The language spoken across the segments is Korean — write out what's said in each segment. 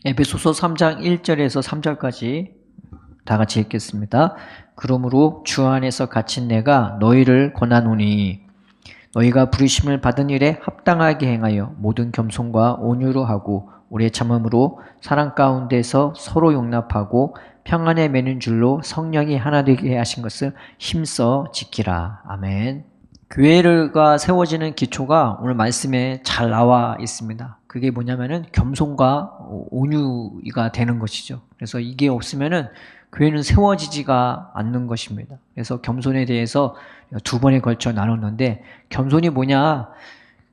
에베소서 3장 1절에서 3절까지 다 같이 읽겠습니다. 그러므로 주 안에서 갇힌 내가 너희를 권하노니 너희가 부르심을 받은 일에 합당하게 행하여 모든 겸손과 온유로 하고 오래 참음으로 사랑 가운데서 서로 용납하고 평안에 매는 줄로 성령이 하나 되게 하신 것을 힘써 지키라. 아멘. 교회가 세워지는 기초가 오늘 말씀에 잘 나와 있습니다. 그게 뭐냐면은 겸손과 온유가 되는 것이죠. 그래서 이게 없으면은 교회는 세워지지가 않는 것입니다. 그래서 겸손에 대해서 두 번에 걸쳐 나눴는데, 겸손이 뭐냐?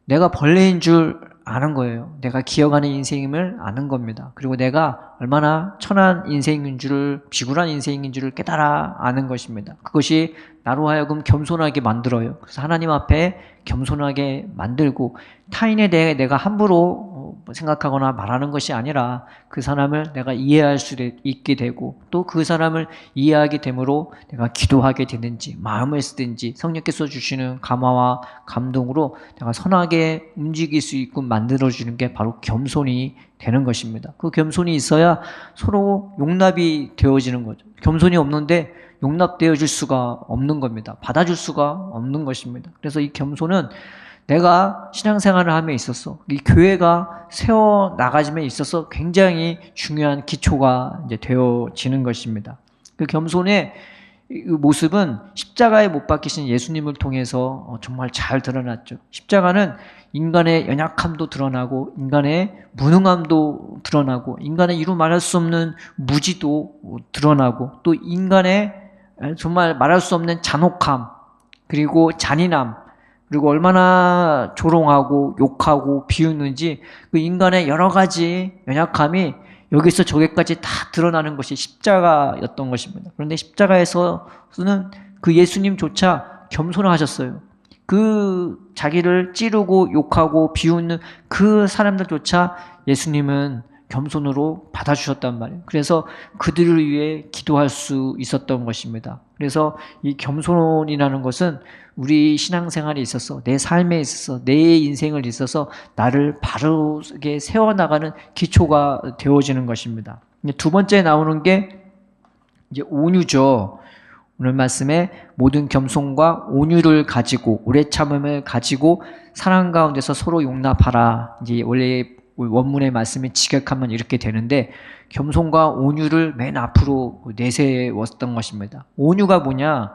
내가 벌레인 줄 아는 거예요. 내가 기어가는 인생임을 아는 겁니다. 그리고 내가 얼마나 천한 인생인 줄을, 비굴한 인생인 줄을 깨달아 아는 것입니다. 그것이 나로 하여금 겸손하게 만들어요. 그래서 하나님 앞에 겸손하게 만들고, 타인에 대해 내가 함부로 생각하거나 말하는 것이 아니라 그 사람을 내가 이해할 수 있게 되고, 또 그 사람을 이해하게 되므로 내가 기도하게 되는지 마음을 쓰든지 성령께서 주시는 감화와 감동으로 내가 선하게 움직일 수 있고 만들어주는 게 바로 겸손이 되는 것입니다. 그 겸손이 있어야 서로 용납이 되어지는 거죠. 겸손이 없는데 용납되어 줄 수가 없는 겁니다. 받아줄 수가 없는 것입니다. 그래서 이 겸손은 내가 신앙생활을 함에 있어서, 이 교회가 세워 나가짐에 있어서 굉장히 중요한 기초가 이제 되어지는 것입니다. 그 겸손의 모습은 십자가에 못 박히신 예수님을 통해서 정말 잘 드러났죠. 십자가는 인간의 연약함도 드러나고, 인간의 무능함도 드러나고, 인간의 이루 말할 수 없는 무지도 드러나고, 또 인간의 정말 말할 수 없는 잔혹함, 그리고 잔인함, 그리고 얼마나 조롱하고 욕하고 비웃는지 그 인간의 여러 가지 연약함이 여기서 저기까지 다 드러나는 것이 십자가였던 것입니다. 그런데 십자가에서는 그 예수님조차 겸손하셨어요. 그 자기를 찌르고 욕하고 비웃는 그 사람들조차 예수님은 겸손으로 받아주셨단 말이에요. 그래서 그들을 위해 기도할 수 있었던 것입니다. 그래서 이 겸손이라는 것은 우리 신앙생활에 있어서, 내 삶에 있어서, 내 인생을 있어서 나를 바르게 세워나가는 기초가 되어지는 것입니다. 두 번째 나오는 게 이제 온유죠. 오늘 말씀에 모든 겸손과 온유를 가지고 오래 참음을 가지고 사랑 가운데서 서로 용납하라. 이제 원래 원문의 말씀이 직역하면 이렇게 되는데, 겸손과 온유를 맨 앞으로 내세웠던 것입니다. 온유가 뭐냐?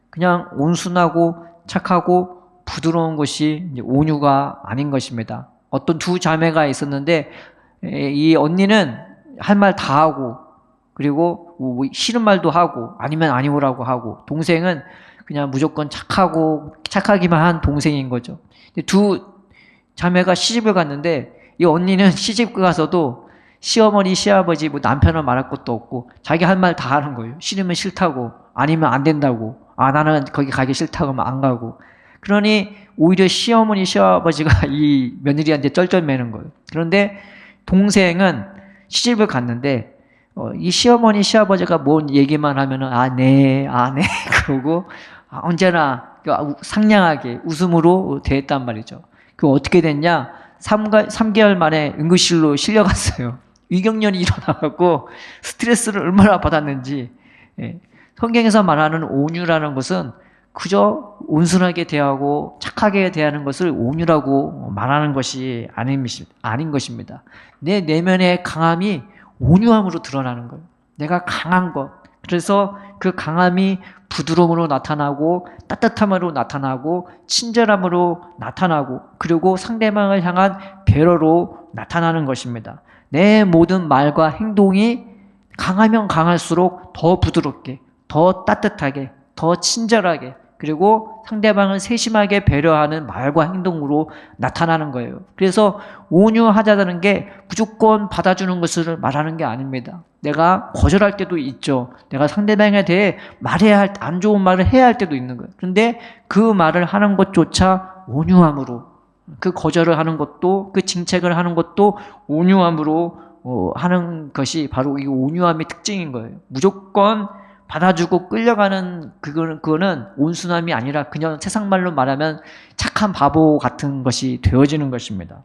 그냥 온순하고 착하고 부드러운 것이 이제 온유가 아닌 것입니다. 어떤 두 자매가 있었는데, 이 언니는 할 말 다 하고, 그리고 뭐 싫은 말도 하고 아니면 아니오라고 하고, 동생은 그냥 무조건 착하기만 한 동생인 거죠. 두 자매가 시집을 갔는데, 이 언니는 시집 가서도 시어머니, 시아버지, 뭐 남편을 말할 것도 없고 자기 할 말 다 하는 거예요. 싫으면 싫다고, 아니면 안 된다고, 나는 거기 가기 싫다고 하면 안 가고. 그러니 오히려 시어머니, 시아버지가 이 며느리한테 쩔쩔매는 거예요. 그런데 동생은 시집을 갔는데 이 시어머니, 시아버지가 뭔 얘기만 하면은 네 그러고 언제나 상냥하게 웃음으로 대했단 말이죠. 그 어떻게 됐냐? 3개월 만에 응급실로 실려갔어요. 위경련이 일어나고 스트레스를 얼마나 받았는지. 성경에서 말하는 온유라는 것은 그저 온순하게 대하고 착하게 대하는 것을 온유라고 말하는 것이 아닌 것입니다. 내 내면의 강함이 온유함으로 드러나는 거예요. 내가 강한 것. 그래서 그 강함이 부드러움으로 나타나고, 따뜻함으로 나타나고, 친절함으로 나타나고, 그리고 상대방을 향한 배려로 나타나는 것입니다. 내 모든 말과 행동이 강하면 강할수록 더 부드럽게, 더 따뜻하게, 더 친절하게, 그리고 상대방을 세심하게 배려하는 말과 행동으로 나타나는 거예요. 그래서 온유하다는 게 무조건 받아주는 것을 말하는 게 아닙니다. 내가 거절할 때도 있죠. 내가 상대방에 대해 안 좋은 말을 해야 할 때도 있는 거예요. 그런데 그 말을 하는 것조차 온유함으로, 그 거절을 하는 것도, 그 징책을 하는 것도 온유함으로 하는 것이 바로 이 온유함의 특징인 거예요. 무조건 받아주고 끌려가는 그거는 온순함이 아니라 그냥 세상 말로 말하면 착한 바보 같은 것이 되어지는 것입니다.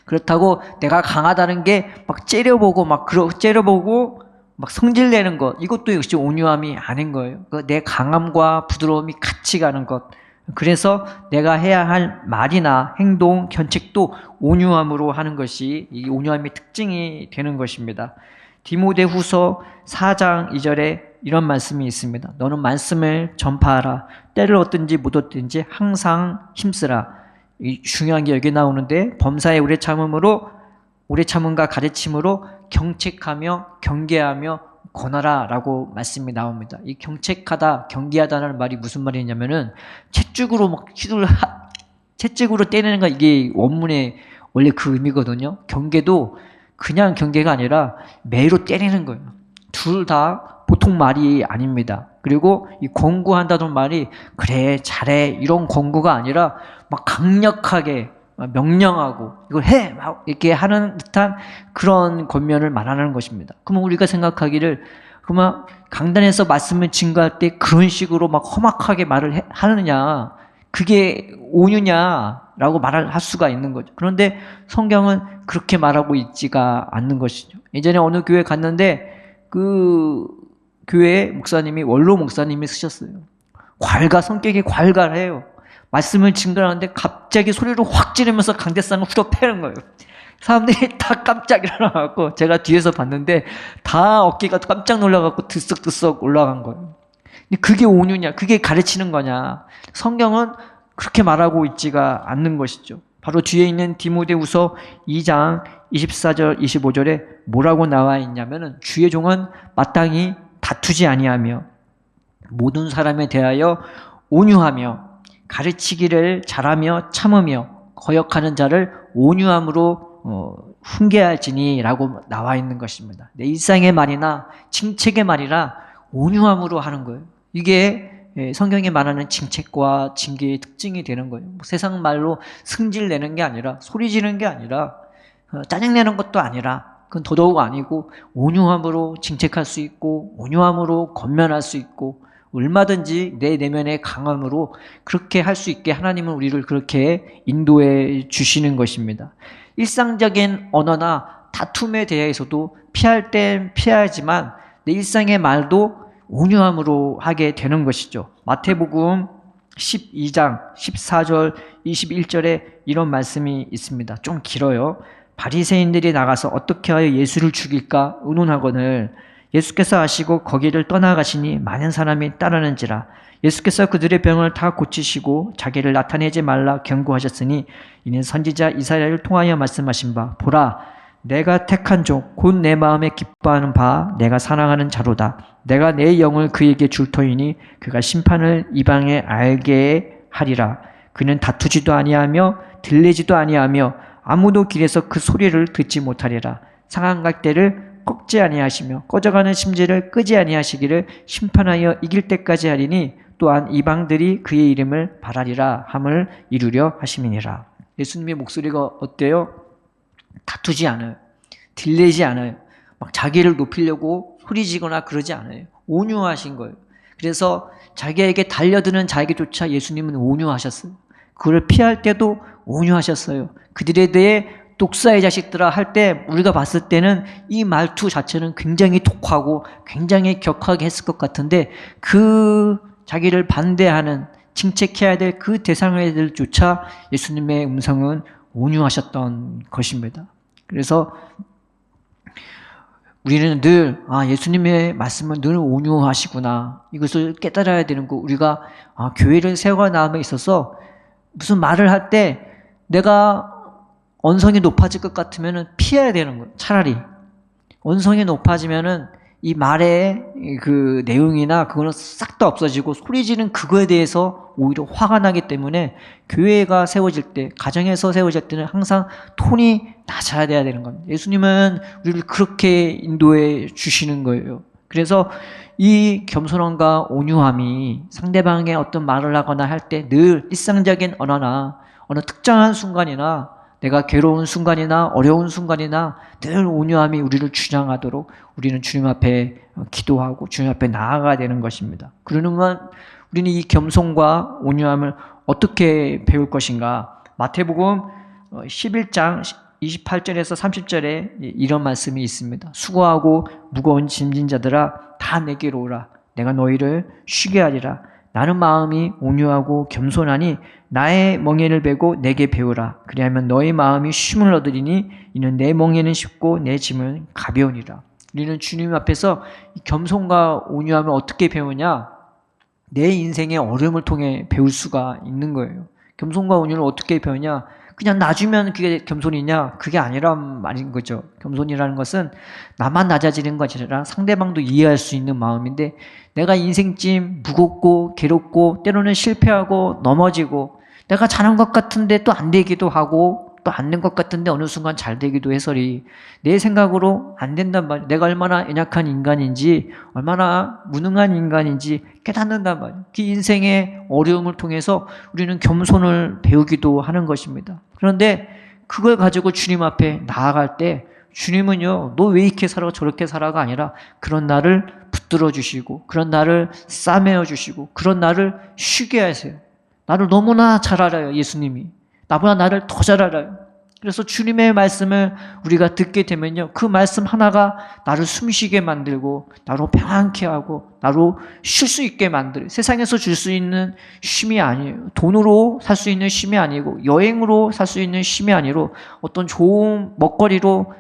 그렇다고 내가 강하다는 게 막 째려보고 막 성질내는 것, 이것도 역시 온유함이 아닌 거예요. 내 강함과 부드러움이 같이 가는 것. 그래서 내가 해야 할 말이나 행동, 견책도 온유함으로 하는 것이 이 온유함의 특징이 되는 것입니다. 디모데후서 4장 2절에 이런 말씀이 있습니다. 너는 말씀을 전파하라. 때를 얻든지 못 얻든지 항상 힘쓰라. 이 중요한 게 여기 나오는데, 범사에 오래 참음과 가르침으로 경책하며 경계하며 권하라 라고 말씀이 나옵니다. 이 경책하다, 경계하다라는 말이 무슨 말이냐면은 채찍으로 때리는 거, 이게 원문의 원래 그 의미거든요. 경계도 그냥 경계가 아니라 매로 때리는 거예요. 둘 다 보통 말이 아닙니다. 그리고 이 권고한다는 말이 그래 잘해 이런 권고가 아니라 막 강력하게 명령하고 이걸 해! 막 이렇게 하는 듯한 그런 권면을 말하는 것입니다. 그러면 우리가 생각하기를, 그러면 강단에서 말씀을 증거할 때 그런 식으로 막 험악하게 말을 하느냐, 그게 온유냐라고 말을 할 수가 있는 거죠. 그런데 성경은 그렇게 말하고 있지가 않는 것이죠. 예전에 어느 교회 갔는데 그 교회 목사님이, 원로 목사님이 쓰셨어요. 성격이 괄괄해요. 말씀을 증거하는데 갑자기 소리를 확 지르면서 강대상을 후려 패는 거예요. 사람들이 다 깜짝 일어나갖고, 제가 뒤에서 봤는데 다 어깨가 깜짝 놀라갖고 들썩들썩 올라간 거예요. 근데 그게 온유냐, 그게 가르치는 거냐? 성경은 그렇게 말하고 있지가 않는 것이죠. 바로 뒤에 있는 디모데후서 2장 24절 25절에 뭐라고 나와 있냐면은, 주의 종은 마땅히 다투지 아니하며 모든 사람에 대하여 온유하며 가르치기를 잘하며 참으며 거역하는 자를 온유함으로 훈계할지니 라고 나와 있는 것입니다. 내 일상의 말이나 칭책의 말이나 온유함으로 하는 거예요. 이게 성경이 말하는 칭책과 징계의 특징이 되는 거예요. 세상 말로 승질내는 게 아니라, 소리 지르는 게 아니라, 짜증내는 것도 아니라, 그건 더더욱 아니고 온유함으로 징책할 수 있고 온유함으로 권면할 수 있고, 얼마든지 내 내면의 강함으로 그렇게 할 수 있게 하나님은 우리를 그렇게 인도해 주시는 것입니다. 일상적인 언어나 다툼에 대해서도 피할 땐 피하지만 내 일상의 말도 온유함으로 하게 되는 것이죠. 마태복음 12장 14절 21절에 이런 말씀이 있습니다. 좀 길어요. 바리새인들이 나가서 어떻게 하여 예수를 죽일까 의논하거늘 예수께서 아시고 거기를 떠나가시니 많은 사람이 따르는지라. 예수께서 그들의 병을 다 고치시고 자기를 나타내지 말라 경고하셨으니, 이는 선지자 이사야를 통하여 말씀하신 바, 보라 내가 택한 종 곧 내 마음에 기뻐하는 바 내가 사랑하는 자로다. 내가 내 영을 그에게 줄 터이니 그가 심판을 이방에 알게 하리라. 그는 다투지도 아니하며 들리지도 아니하며 아무도 길에서 그 소리를 듣지 못하리라. 상한 갈대를 꺾지 아니하시며 꺼져가는 심지를 끄지 아니하시기를 심판하여 이길 때까지 하리니, 또한 이방들이 그의 이름을 바라리라 함을 이루려 하심이니라. 예수님의 목소리가 어때요? 다투지 않아요. 들리지 않아요. 막 자기를 높이려고 소리지거나 그러지 않아요. 온유하신 거예요. 그래서 자기에게 달려드는 자에게조차 예수님은 온유하셨어요. 그걸 피할 때도 온유하셨어요. 그들에 대해 독사의 자식들아 할 때 우리가 봤을 때는 이 말투 자체는 굉장히 독하고 굉장히 격하게 했을 것 같은데, 그 자기를 반대하는, 징책해야 될 그 대상들조차 예수님의 음성은 온유하셨던 것입니다. 그래서 우리는 늘 예수님의 말씀은 늘 온유하시구나, 이것을 깨달아야 되는 거. 우리가 교회를 세워가 나감에 있어서 무슨 말을 할 때 내가 언성이 높아질 것 같으면 피해야 되는 거예요. 차라리 언성이 높아지면은 이 말의 그 내용이나 그거는 싹 다 없어지고, 소리지는 그거에 대해서 오히려 화가 나기 때문에 교회가 세워질 때, 가정에서 세워질 때는 항상 톤이 낮아야 돼야 되는 겁니다. 예수님은 우리를 그렇게 인도해 주시는 거예요. 그래서 이 겸손함과 온유함이 상대방의 어떤 말을 하거나 할 때 늘 일상적인 언어나 어느 특정한 순간이나 내가 괴로운 순간이나 어려운 순간이나 늘 온유함이 우리를 주장하도록 우리는 주님 앞에 기도하고 주님 앞에 나아가야 되는 것입니다. 그러면 우리는 이 겸손과 온유함을 어떻게 배울 것인가? 마태복음 11장 28절에서 30절에 이런 말씀이 있습니다. 수고하고 무거운 짐진 자들아 다 내게로 오라. 내가 너희를 쉬게 하리라. 나는 마음이 온유하고 겸손하니 나의 멍에를 베고 내게 배우라. 그리하면 너희 마음이 쉼을 얻으리니 이는 내 멍에는 쉽고 내 짐은 가벼우니라. 우리는 주님 앞에서 겸손과 온유함을 어떻게 배우냐? 내 인생의 어려움을 통해 배울 수가 있는 거예요. 겸손과 온유를 어떻게 배우냐? 그냥 놔주면 그게 겸손이냐? 그게 아니란 말인 거죠. 겸손이라는 것은 나만 낮아지는 것이 아니라 상대방도 이해할 수 있는 마음인데, 내가 인생짐 무겁고 괴롭고 때로는 실패하고 넘어지고 내가 잘한 것 같은데 또 안 되기도 하고 또 안 된 것 같은데 어느 순간 잘 되기도 해서리 내 생각으로 안 된단 말이에요. 내가 얼마나 연약한 인간인지 얼마나 무능한 인간인지 깨닫는단 말이에요. 그 인생의 어려움을 통해서 우리는 겸손을 배우기도 하는 것입니다. 그런데 그걸 가지고 주님 앞에 나아갈 때 주님은요, 너 왜 이렇게 살아 저렇게 살아가 아니라 그런 나를 붙들어 주시고 그런 나를 싸매어 주시고 그런 나를 쉬게 하세요. 나를 너무나 잘 알아요. 예수님이 나보다 나를 더 잘 알아요. 그래서 주님의 말씀을 우리가 듣게 되면요, 그 말씀 하나가 나를 숨쉬게 만들고 나로 평안케 하고 나로 쉴 수 있게 만들어요. 세상에서 줄 수 있는 쉼이 아니에요. 돈으로 살 수 있는 쉼이 아니고 여행으로 살 수 있는 쉼이 아니로 어떤 좋은 먹거리로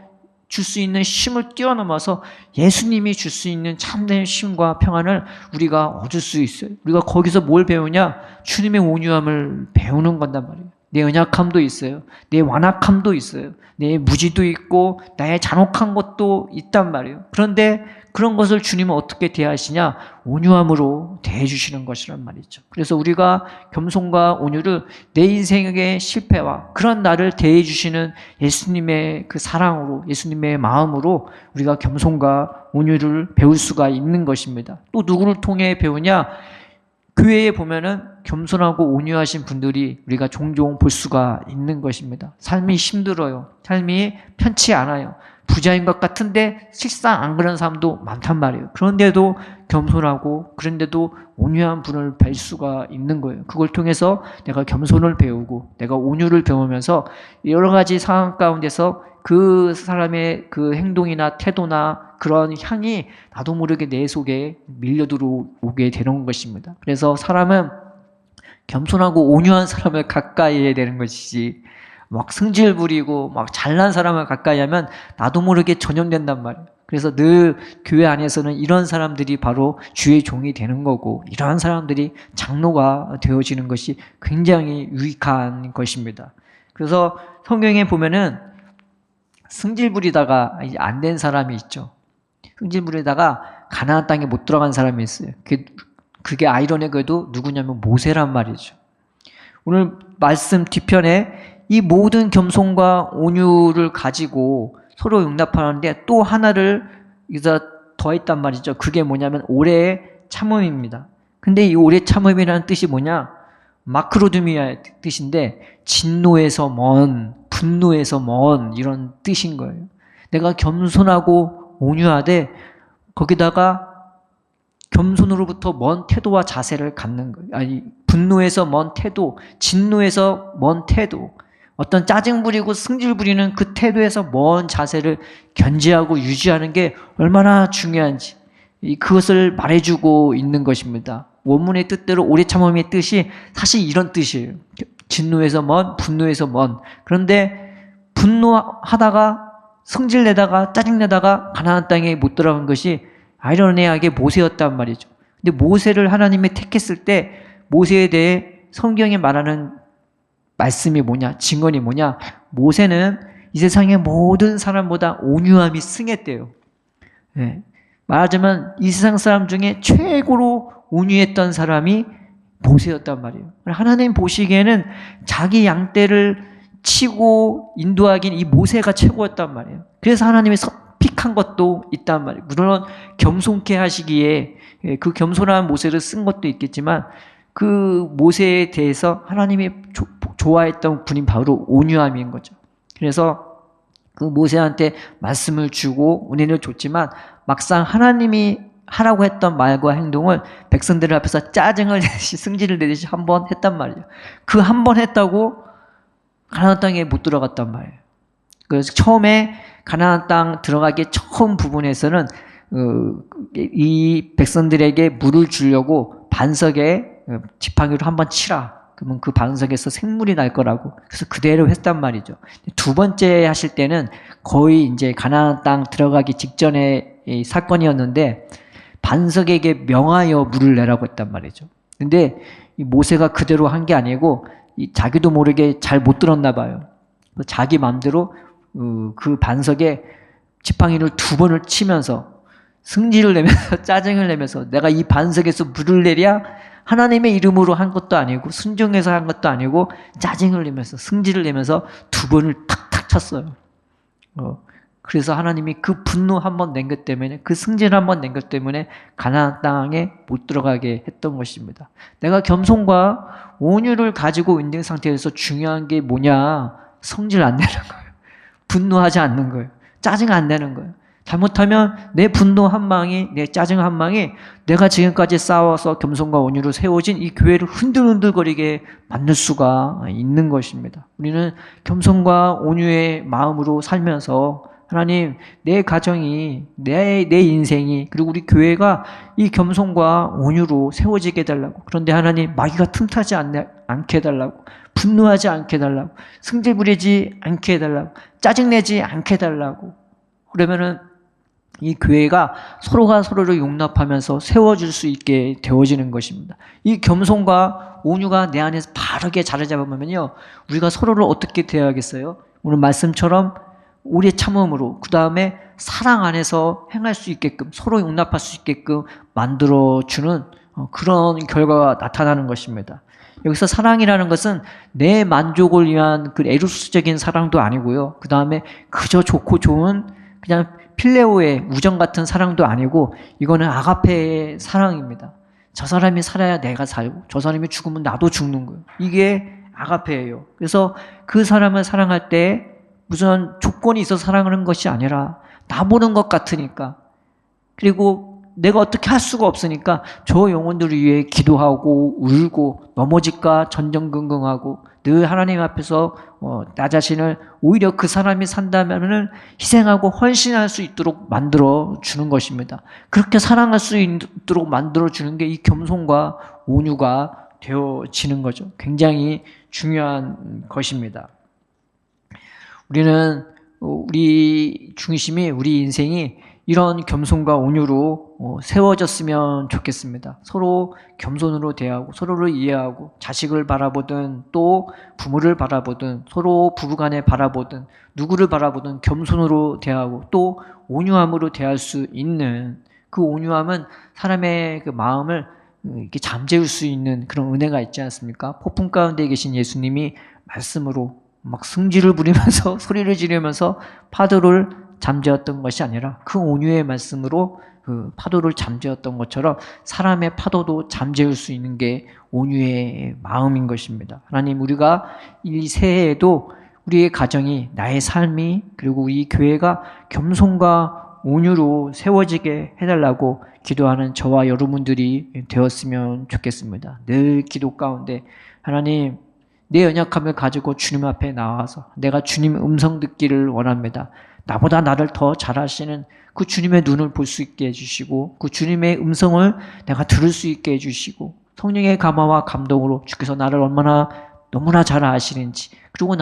줄 수 있는 쉼을 뛰어넘어서 예수님이 줄 수 있는 참된 쉼과 평안을 우리가 얻을 수 있어요. 우리가 거기서 뭘 배우냐? 주님의 온유함을 배우는 건단 말이에요. 내 연약함도 있어요. 내 완악함도 있어요. 내 무지도 있고 나의 잔혹한 것도 있단 말이에요. 그런데 그런 것을 주님은 어떻게 대하시냐? 온유함으로 대해주시는 것이란 말이죠. 그래서 우리가 겸손과 온유를 내 인생의 실패와 그런 나를 대해주시는 예수님의 그 사랑으로, 예수님의 마음으로 우리가 겸손과 온유를 배울 수가 있는 것입니다. 또 누구를 통해 배우냐? 교회에 보면은 겸손하고 온유하신 분들이 우리가 종종 볼 수가 있는 것입니다. 삶이 힘들어요. 삶이 편치 않아요. 부자인 것 같은데 실상 안 그런 사람도 많단 말이에요. 그런데도 겸손하고 그런데도 온유한 분을 뵐 수가 있는 거예요. 그걸 통해서 내가 겸손을 배우고 내가 온유를 배우면서 여러 가지 상황 가운데서 그 사람의 그 행동이나 태도나 그런 향이 나도 모르게 내 속에 밀려 들어오게 되는 것입니다. 그래서 사람은 겸손하고 온유한 사람을 가까이 해야 되는 것이지 막 승질 부리고 막 잘난 사람을 가까이 하면 나도 모르게 전염된단 말이에요. 그래서 늘 교회 안에서는 이런 사람들이 바로 주의 종이 되는 거고 이러한 사람들이 장로가 되어지는 것이 굉장히 유익한 것입니다. 그래서 성경에 보면은 승질 부리다가 안 된 사람이 있죠. 승질 부리다가 가나안 땅에 못 들어간 사람이 있어요. 그게 아이러니하게도 누구냐면 모세란 말이죠. 오늘 말씀 뒤편에 이 모든 겸손과 온유를 가지고 서로 용납하는데 또 하나를 여기서 더했단 말이죠. 그게 뭐냐면 오래 참음입니다. 근데 이 오래 참음이라는 뜻이 뭐냐? 마크로드미아의 뜻인데 진노에서 먼, 분노에서 먼 이런 뜻인 거예요. 내가 겸손하고 온유하되 거기다가 겸손으로부터 먼 태도와 자세를 갖는 거예요. 아니, 분노에서 먼 태도, 진노에서 먼 태도, 어떤 짜증 부리고 승질 부리는 그 태도에서 먼 자세를 견지하고 유지하는 게 얼마나 중요한지 그것을 말해주고 있는 것입니다. 원문의 뜻대로 오래 참음의 뜻이 사실 이런 뜻이에요. 진노에서 먼, 분노에서 먼. 그런데 분노하다가 성질내다가 짜증내다가 가나안 땅에 못 들어간 것이 아이러니하게 모세였단 말이죠. 근데 모세를 하나님이 택했을 때 모세에 대해 성경에 말하는 말씀이 뭐냐? 증언이 뭐냐? 모세는 이 세상의 모든 사람보다 온유함이 승했대요. 네. 말하자면 이 세상 사람 중에 최고로 온유했던 사람이 모세였단 말이에요. 하나님 보시기에는 자기 양떼를 치고 인도하긴 이 모세가 최고였단 말이에요. 그래서 하나님이 픽한 것도 있단 말이에요. 물론 겸손케 하시기에 그 겸손한 모세를 쓴 것도 있겠지만 그 모세에 대해서 하나님이 좋아했던 분이 바로 온유함인 거죠. 그래서 그 모세한테 말씀을 주고 은혜를 줬지만 막상 하나님이 하라고 했던 말과 행동을 백성들 앞에서 짜증을 내듯이 승질을 내듯이 한 번 했단 말이에요. 그 한 번 했다고 가나안 땅에 못 들어갔단 말이에요. 그래서 처음에 가나안 땅 들어가기 처음 부분에서는 이 백성들에게 물을 주려고 반석에 지팡이로 한번 치라. 그러면 그 반석에서 생물이 날 거라고. 그래서 그대로 했단 말이죠. 두 번째 하실 때는 거의 이제 가나안 땅 들어가기 직전의 이 사건이었는데 반석에게 명하여 물을 내라고 했단 말이죠. 근데 이 모세가 그대로 한 게 아니고 자기도 모르게 잘 못 들었나 봐요. 자기 마음대로 그 반석에 지팡이를 두 번을 치면서 승질을 내면서 짜증을 내면서 내가 이 반석에서 물을 내랴 하나님의 이름으로 한 것도 아니고 순종해서 한 것도 아니고 짜증을 내면서 승질을 내면서 두 번을 탁탁 쳤어요. 그래서 하나님이 그 분노 한 번 낸 것 때문에 그 승질 한 번 낸 것 때문에 가나안 땅에 못 들어가게 했던 것입니다. 내가 겸손과 온유를 가지고 있는 상태에서 중요한 게 뭐냐? 성질 안 내는 거예요. 분노하지 않는 거예요. 짜증 안 내는 거예요. 잘못하면 내 분노 한 방이, 내 짜증 한 방이 내가 지금까지 싸워서 겸손과 온유로 세워진 이 교회를 흔들흔들거리게 만들 수가 있는 것입니다. 우리는 겸손과 온유의 마음으로 살면서 하나님, 내 가정이, 내 인생이, 그리고 우리 교회가 이 겸손과 온유로 세워지게 해달라고. 그런데 하나님, 마귀가 틈타지 않게 해달라고. 분노하지 않게 해달라고. 승질 부리지 않게 해달라고. 짜증내지 않게 해달라고. 그러면은 이 교회가 서로가 서로를 용납하면서 세워줄 수 있게 되어지는 것입니다. 이 겸손과 온유가 내 안에서 바르게 자리 잡으면요, 우리가 서로를 어떻게 대하겠어요? 오늘 말씀처럼 우리의 참음으로, 그 다음에 사랑 안에서 행할 수 있게끔, 서로 용납할 수 있게끔 만들어주는 그런 결과가 나타나는 것입니다. 여기서 사랑이라는 것은 내 만족을 위한 그 에로스적인 사랑도 아니고요. 그 다음에 그저 좋고 좋은 그냥 필레오의 우정 같은 사랑도 아니고 이거는 아가페의 사랑입니다. 저 사람이 살아야 내가 살고 저 사람이 죽으면 나도 죽는 거예요. 이게 아가페예요. 그래서 그 사람을 사랑할 때 무슨 조건이 있어서 사랑하는 것이 아니라 나 보는 것 같으니까, 그리고 내가 어떻게 할 수가 없으니까 저 영혼들을 위해 기도하고 울고 넘어질까 전전긍긍하고 늘 하나님 앞에서 나 자신을 오히려 그 사람이 산다면은 희생하고 헌신할 수 있도록 만들어 주는 것입니다. 그렇게 사랑할 수 있도록 만들어 주는 게 이 겸손과 온유가 되어지는 거죠. 굉장히 중요한 것입니다. 우리는 우리 중심이, 우리 인생이 이런 겸손과 온유로 세워졌으면 좋겠습니다. 서로 겸손으로 대하고 서로를 이해하고 자식을 바라보든 또 부모를 바라보든 서로 부부간에 바라보든 누구를 바라보든 겸손으로 대하고 또 온유함으로 대할 수 있는 그 온유함은 사람의 그 마음을 이렇게 잠재울 수 있는 그런 은혜가 있지 않습니까? 폭풍 가운데 계신 예수님이 말씀으로 막 승질을 부리면서 소리를 지르면서 파도를 잠재웠던 것이 아니라 그 온유의 말씀으로 그 파도를 잠재웠던 것처럼 사람의 파도도 잠재울 수 있는 게 온유의 마음인 것입니다. 하나님, 우리가 이 새해에도 우리의 가정이, 나의 삶이, 그리고 우리 교회가 겸손과 온유로 세워지게 해달라고 기도하는 저와 여러분들이 되었으면 좋겠습니다. 늘 기도 가운데 하나님, 내 연약함을 가지고 주님 앞에 나와서 내가 주님 음성 듣기를 원합니다. 나보다 나를 더 잘 아시는 그 주님의 눈을 볼 수 있게 해주시고 그 주님의 음성을 내가 들을 수 있게 해주시고 성령의 감화와 감동으로 주께서 나를 얼마나 너무나 잘 아시는지, 그리고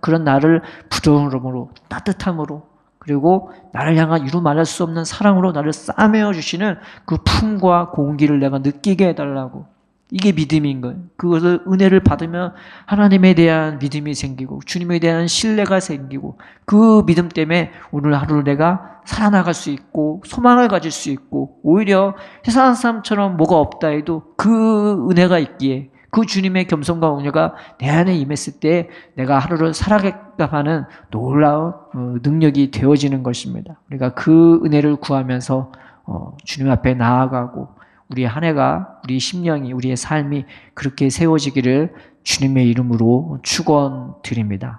그런 나를 부드러움으로 따뜻함으로 그리고 나를 향한 이루 말할 수 없는 사랑으로 나를 싸매어 주시는 그 품과 공기를 내가 느끼게 해달라고. 이게 믿음인 거예요. 그것을 은혜를 받으면 하나님에 대한 믿음이 생기고 주님에 대한 신뢰가 생기고 그 믿음 때문에 오늘 하루를 내가 살아나갈 수 있고 소망을 가질 수 있고 오히려 세상 사람처럼 뭐가 없다 해도 그 은혜가 있기에 그 주님의 겸손과 온유가 내 안에 임했을 때 내가 하루를 살아가게끔 하는 놀라운 능력이 되어지는 것입니다. 우리가 그 은혜를 구하면서 주님 앞에 나아가고 우리의 한 해가, 우리의 심령이, 우리의 삶이 그렇게 세워지기를 주님의 이름으로 축원드립니다.